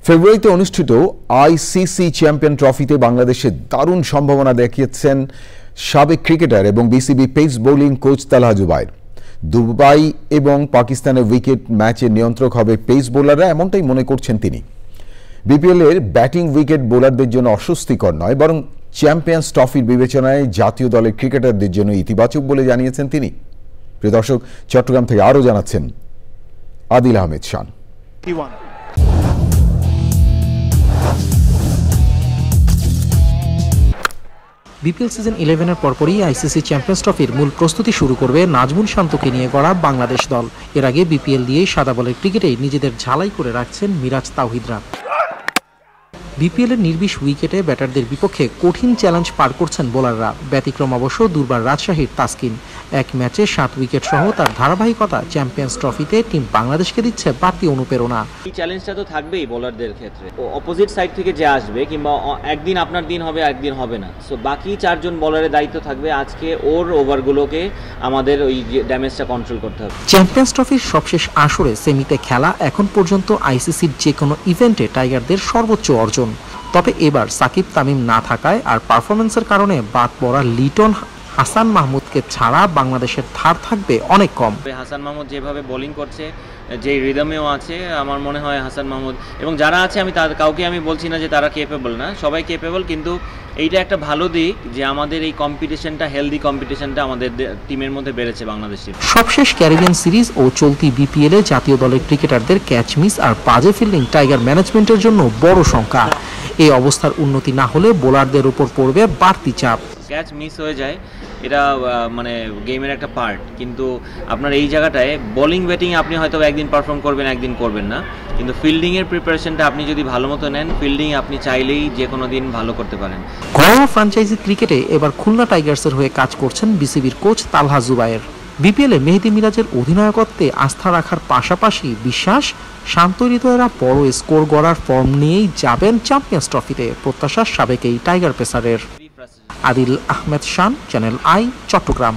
ফেব্রুয়ারিতে অনুষ্ঠিত ICC champion ট্রফিতে বাংলাদেশের দারুণ সম্ভাবনা দেখিয়েছেন সাবেক ক্রিকেটার এবং বিসিবি পেস বোলিং কোচ তালহা জুবায়ের। দুবাই এবং পাকিস্তানের উইকেট ম্যাচের নিয়ন্ত্রক হবে পেস বোলাররা, এমনটাই মনে করছেন তিনি। বিপিএল এর ব্যাটিং উইকেট বোলারদের জন্য অস্বস্তিকর নয়, বরং চ্যাম্পিয়ন্স ট্রফির বিবেচনায় জাতীয় দলের ক্রিকেটারদের জন্য ইতিবাচক বলে জানিয়েছেন তিনি। প্রিয় দর্শক, চট্টগ্রাম থেকে আরও জানাচ্ছেন আদিল আহমেদ শান। বিপিএল সিজন 11 এর পরপরই আইসিসি চ্যাম্পিয়ন্স ট্রফির মূল প্রস্তুতি শুরু করবে নাজমুল শান্তকে নিয়ে গড়া বাংলাদেশ দল। এর আগে বিপিএল দিয়েই সাদা বলের ক্রিকেটেই নিজেদের ঝালাই করে রাখছেন মিরাজ তাওহিদরা। বিপিএল এর নির্বিষ উইকেটে ব্যাটারদের বিপক্ষে কঠিন চ্যালেঞ্জ পার করছেন বোলাররা। ব্যতিক্রম অবশ্য দুর্বার রাজশাহীর তাসকিন। এক ম্যাচে 7 উইকেট সহ তার ধারাবাহিকতা চ্যাম্পিয়ন্স ট্রফিতে টিম বাংলাদেশকে দিচ্ছে বাড়তি অনুপ্রেরণা। এই চ্যালেঞ্জটা তো থাকবেই বোলারদের ক্ষেত্রে। অপোজিট সাইড থেকে যে আসবে, কিংবা একদিন আপনার দিন হবে একদিন হবে না, সো বাকি 4 জন বোলারের দায়িত্ব থাকবে আজকে ওর ওভারগুলোকে আমাদের ওই ড্যামেজটা কন্ট্রোল করতে হবে। চ্যাম্পিয়ন্স ট্রফির সবশেষ আসরে সেমিতে খেলা এখন পর্যন্ত আইসিসির যে কোনো ইভেন্টে টাইগারদের সর্বোচ্চ অর্জন। তবে এবার সাকিব তামিম না থাকায় আর পারফরমেন্সের কারণে বাদ পড়া লিটন হাসান মাহমুদকে ছাড়া বাংলাদেশের ধার থাকবে অনেক কম। হাসান মাহমুদ যেভাবে বোলিং করছে, যে রিদমেও আছে, আমার মনে হয় হাসান মাহমুদ এবং যারা আছে, আমি কাউকে আমি বলছি না যে তারা কেপেবল না, সবাই কেপেবল, কিন্তু এইটা একটা ভালো দিক যে আমাদের এই কম্পিটিশনটা, হেলদি কম্পিটিশনটা আমাদের টিমের মধ্যে বেড়েছে বাংলাদেশের। সবশেষ ক্যারিবিয়ান সিরিজ ও চলতি বিপিএল এ জাতীয় দলের ক্রিকেটারদের ক্যাচ মিস আর বাজে ফিল্ডিং টাইগার ম্যানেজমেন্টের জন্য বড় শঙ্কা। এই অবস্থার উন্নতি না হলে বোলারদের উপর পড়বে বাড়তি চাপ। ক্যাচ মিস হয়ে যায়, এটা মানে গেমের একটা পার্ট, কিন্তু আপনার এই জায়গাটায় বোলিং ব্যাটিং আপনি হয়তো একদিন পারফর্ম করবেন, একদিন করবেন না, কিন্তু ফিল্ডিংয়ের প্রিপারেশনটা আপনি যদি ভালো মতো নেন, ফিল্ডিং আপনি চাইলেই যে কোনো দিন ভালো করতে পারেন। ঘরোয়া ফ্র্যাঞ্চাইজি ক্রিকেটে এবার খুলনা টাইগার্সের হয়ে কাজ করছেন বিসিবির কোচ তালহা জুবায়ের। বিপিএলে মেহেদী মিরাজের অধিনায়কত্বে আস্থা রাখার পাশাপাশি বিশ্বাস শান্ত হৃদয়েরা বড় স্কোর গড়ার ফর্ম নিয়েই যাবেন চ্যাম্পিয়ন্স ট্রফিতে, প্রত্যাশা সাবেক এই টাইগার পেসারের। Adil Ahmed Shan, channel I, Chittagong.